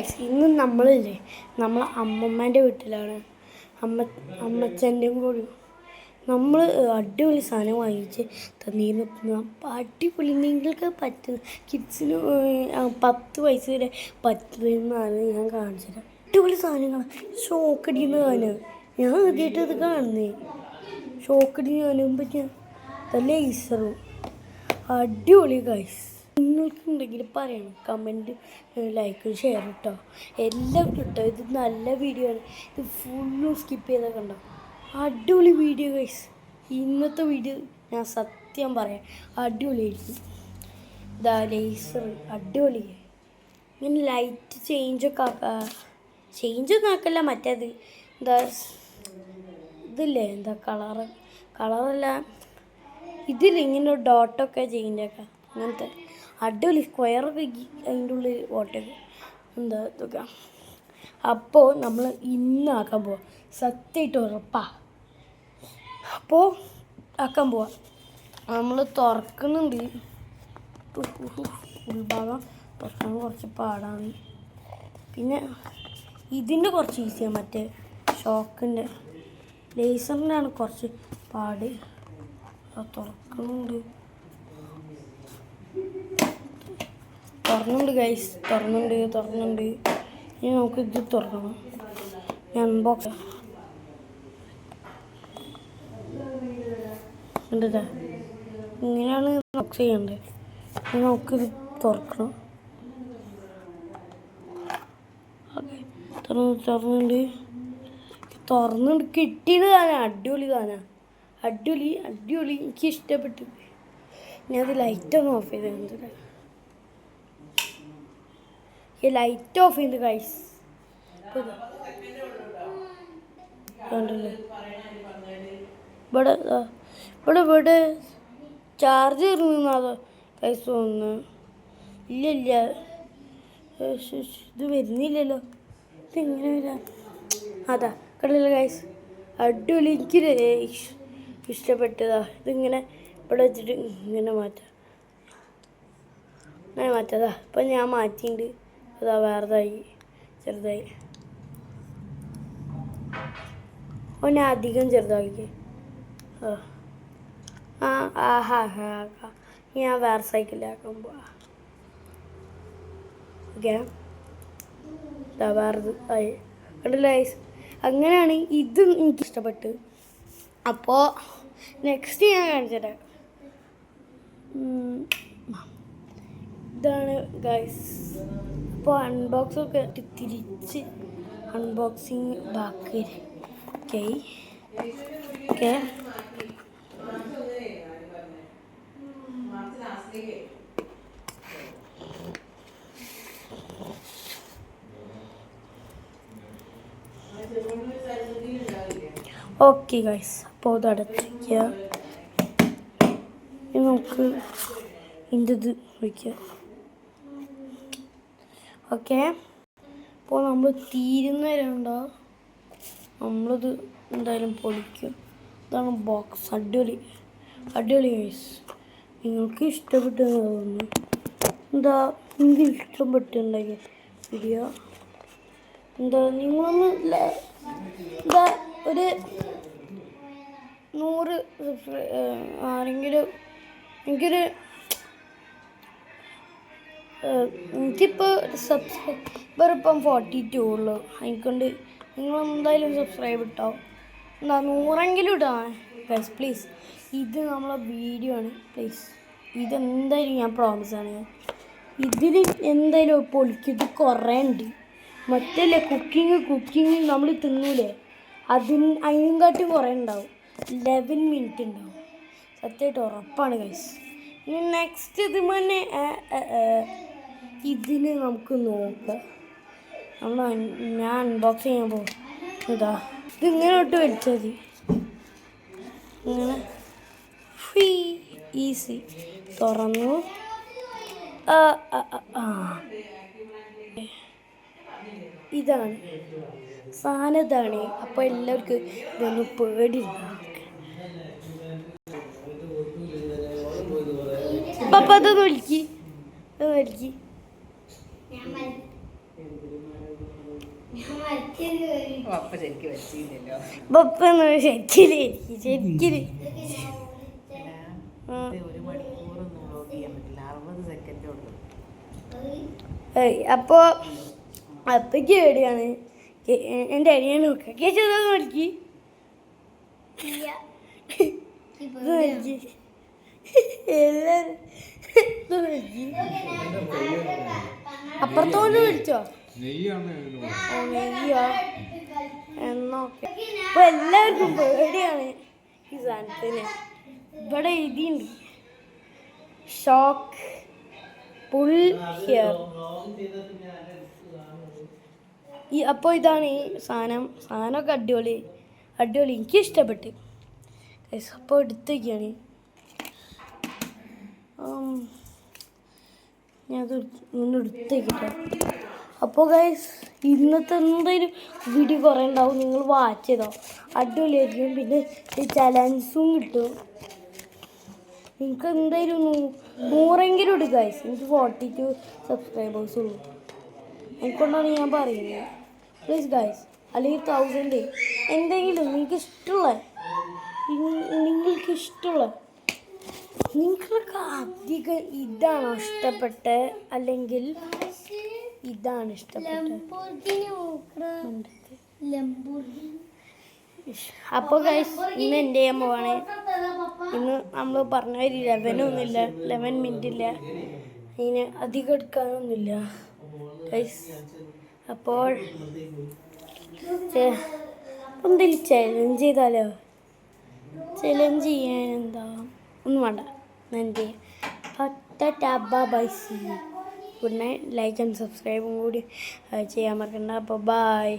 ഇന്ന് നമ്മളില്ലേ നമ്മളെ അമ്മമ്മേൻ്റെ വീട്ടിലാണ്. അമ്മച്ചൻ്റെയും കൂടി നമ്മൾ അടിപൊളി സാധനം വാങ്ങിച്ച് തന്നിരുന്നു. അപ്പം അടിപൊളി നിങ്ങൾക്ക് പറ്റുന്ന കിഡ്സിന് 10 വയസ്സ് വരെ പറ്റുന്നതാണ് ഞാൻ കാണിച്ചത്. അടിപൊളി സാധനങ്ങൾ ഷോക്കടിക്കുന്ന സാധനം ഞാൻ ആദ്യമായിട്ട് അത് കാണുന്നേ. ഷോക്കടി കാണുമ്പോൾ ഞാൻ ലേസറും അടിപൊളി ഗൈസ്. നിങ്ങൾക്കുണ്ടെങ്കിൽ പറയണം, കമൻറ്റ് ലൈക്കും ഷെയർ കേട്ടോ, എല്ലാം കിട്ടോ. ഇത് നല്ല വീഡിയോ ആണ്. ഇത് ഫുള്ളും സ്കിപ്പ് ചെയ്താൽ കണ്ടോ. അടിപൊളി വീഡിയോ ഗൈസ്. ഇന്നത്തെ വീഡിയോ ഞാൻ സത്യം പറയാം അടിപൊളിയായിരിക്കും. ഇതാ ലേസർ അടിപൊളി. ഇങ്ങനെ ലൈറ്റ് ചേഞ്ചൊക്കെ ആക്കല്ല, മറ്റേത് എന്താ ഇതില്ലേ എന്താ കളറല്ല ഇതിൽ ഇങ്ങനെ ഡോട്ടൊക്കെ ചേഞ്ച് ആക്കാം. അങ്ങനത്തെ അടിപൊളി സ്ക്വയറൊക്കെ അതിൻ്റെ ഉള്ളിൽ ഓട്ടൊക്കെ എന്താ ഇതൊക്കെ. അപ്പോൾ നമ്മൾ ഇന്ന് ആക്കാൻ പോവാം, സത്യമായിട്ട് ഉറപ്പാ. അപ്പോൾ ആക്കാൻ പോവാം. നമ്മൾ തുറക്കുന്നുണ്ട്. ഉൾഭാഗം തുറക്കാൻ കുറച്ച് പാടാണ്. പിന്നെ ഇതിൻ്റെ കുറച്ച് ഈസിയാണ്, മറ്റേ ഷോക്കിൻ്റെ ലേസറിനാണ് കുറച്ച് പാട്. തുറക്കുന്നുണ്ട് ഗൈസ്, തുറന്നുണ്ട്. ഇനി നമുക്ക് ഇത് തുറക്കണം. ഞാൻ അൺബോക്സ് കണ്ടിട്ടാ ഇങ്ങനെയാണ് ബോക്സ് ചെയ്യേണ്ടത്. ഇനി നമുക്കിത് തുറക്കണം. ഓക്കെ, തുറന്നുണ്ട് കിട്ടിയത് താനാ. അടിപൊളി എനിക്ക് ഇഷ്ടപ്പെട്ടു. ഇനി അത് ലൈറ്റ് ഒന്ന് ഓഫ് ചെയ്ത് ലൈറ്റ് ഓഫ് ചെയ്ത് ഗൈസ്. കണ്ടില്ലേ ഇവിടെ ചാർജ് കയറുന്നതോ ഗൈസ് തോന്നുന്നു. ഇല്ല ഇത് വരുന്നില്ലല്ലോ. ഇതെങ്ങനെ വരാം? അതാ കണ്ടില്ല ഗൈസ്, അടിപൊളി. എനിക്ക് ഇഷ്ടപ്പെട്ടതാ. ഇതിങ്ങനെ ഇവിടെ വെച്ചിട്ട് ഇങ്ങനെ മാറ്റാതാ. ഇപ്പം ഞാൻ മാറ്റിയിട്ടുണ്ട്. അതാ വേറെതായി ചെറുതായി. ഞാൻ അധികം ചെറുതാക്കി. ഞാൻ വേറെ സൈക്കിളിലാക്കാൻ പോവാ. ഓക്കെ, വേറത് ആയി കണ്ടില്ല ഗൈസ്. അങ്ങനെയാണ് ഇത് എനിക്കിഷ്ടപ്പെട്ട്. അപ്പോൾ നെക്സ്റ്റ് ഞാൻ കാണിച്ചുതരാം. ഇതാണ് ഗൈസ്. അപ്പോൾ അൺബോക്സൊക്കെ തിരിച്ച് അൺബോക്സിങ് ബാക്കി. ഓക്കെ ഓക്കെ ഗൈസ്, അപ്പോൾ ഇത് അടച്ചിരിക്കുക. നമുക്ക് ഇതിൻ്റെ ഇത് വയ്ക്കുക. ഓക്കെ, അപ്പോൾ നമ്മൾ തീരുന്നവരുണ്ടോ നമ്മളിത് എന്തായാലും പൊളിക്കും. ഇതാണ് ബോക്സ്. അടിപൊളി ഗൈസ്. നിങ്ങൾക്ക് ഇഷ്ടപ്പെട്ടെന്ന് തോന്നുന്നു. നിങ്ങൾക്ക് ഇഷ്ടപ്പെട്ടുണ്ടാക്കിയ വീഡിയോ നിങ്ങളൊന്ന് ഒരു 100 ആരെങ്കിലും എനിക്കിപ്പോൾ സബ്സ്ക്രൈബർ ഇപ്പം 42 ഉള്ളൂ. അതിനെക്കൊണ്ട് നിങ്ങളെന്തായാലും സബ്സ്ക്രൈബ് ഇട്ടോ. 100എങ്കിലും ഇടാം ഗൈസ് പ്ലീസ്. ഇത് നമ്മളെ വീഡിയോ ആണ് പ്ലീസ്. ഇതെന്തായാലും ഞാൻ പ്രോമിസാണ്. ഇതിൽ എന്തായാലും പൊളിക്കും. ഇത് കുറേ ഉണ്ട്. മറ്റല്ലേ കുക്കിങ് നമ്മൾ തിന്നൂലേ, അതിനും കാട്ടും കുറേ ഉണ്ടാവും. 11 മിനിറ്റ് ഉണ്ടാവും. സത്യമായിട്ട് ഉറപ്പാണ് ഗൈസ്. ഇനി നെക്സ്റ്റ് ഇതിന് നമുക്ക് നോക്കാം. ഞാൻ അൺബോക്സ് ചെയ്യാൻ പോകും. ഇതിങ്ങനെ ഇട്ട് വലിച്ചാൽ മതി. ഇങ്ങനെ ഈസി തുറന്നു. ഇതാണ് സാധനം, ഇതാണ്. അപ്പോൾ എല്ലാവർക്കും ഇതൊന്ന് പേടിയുണ്ടാവും. പപ്പ അതൊന്ന് വലിക്ക്. പപ്പ ശരിക്കും വെച്ചില്ലല്ലോ. പപ്പൊന്നും ശരിക്കില്ല ശരിക്കില്ല. ഇത് 1 മണിക്കൂറൊന്നും വ്ലോഗ് ചെയ്യാൻ പറ്റില്ല, 60 സെക്കൻഡേ ഉള്ളൂ. അപ്പോൾ അപ്പയ്ക്ക് പേടിയാണ്. എൻ്റെ അനിയൻ നോക്കാം കേച്ചത് നോക്കി എല്ലാരും അപ്പുറത്തോണ്ട് വിളിച്ചോ നെയ്യോ എന്നൊക്കെ. അപ്പൊ എല്ലാവർക്കും പേടിയാണ് ഈ സാധനത്തിന്. ഇവിടെ എഴുതിയുണ്ട് ഷോക്ക് പുൾ ഹിയർ. അപ്പോൾ ഇതാണ് ഈ സാധനമൊക്കെ അടിപൊളി എനിക്ക് ഇഷ്ടപ്പെട്ട്. അപ്പോൾ എടുത്തേക്കാണ് ഞാനത് ഒന്ന് എടുത്തേക്കിട്ടെ. അപ്പോൾ ഗൈസ് ഇന്നത്തെ എന്തായാലും വീഡിയോ കുറേ ഉണ്ടാവും, നിങ്ങൾ വാച്ച് ചെയ്തോ, അടിപൊളിയായിരിക്കും. പിന്നെ ഈ ചലഞ്ചും കിട്ടും. നിങ്ങൾക്ക് എന്തായാലും 100 ഇടും ഗൈസ്. എനിക്ക് 42 സബ്സ്ക്രൈബേഴ്സ് ഉള്ളൂ, എനിക്കൊണ്ടാണ് ഞാൻ പറയുന്നത്. പ്ലീസ് ഗൈസ്, അല്ലെങ്കിൽ 1000 എന്തെങ്കിലും നിങ്ങൾക്ക് ഇഷ്ടമുള്ള നിങ്ങൾക്ക് അധികം ഇതാണോ ഇഷ്ടപ്പെട്ടത് അല്ലെങ്കിൽ ഇതാണ് ഇഷ്ടപ്പെട്ടത്? അപ്പോൾ ഗൈസ് ഇന്ന് എൻ്റെ ചെയ്യാൻ പോവാണ്. ഇന്ന് നമ്മൾ പറഞ്ഞ 11 മിനിറ്റ് ഇല്ല, അതിന് അധികം എടുക്കാനൊന്നുമില്ല ഗൈസ്. അപ്പോൾ എന്തെങ്കിലും ചലഞ്ച് ചെയ്താലോ? ചലഞ്ച് ചെയ്യാൻ എന്താ ഒന്നും വേണ്ട, എൻ്റെ bye see good night. Like and സബ്സ്ക്രൈബും കൂടി ചെയ്യാൻ മറക്കണ്ട. അപ്പോൾ ബൈ.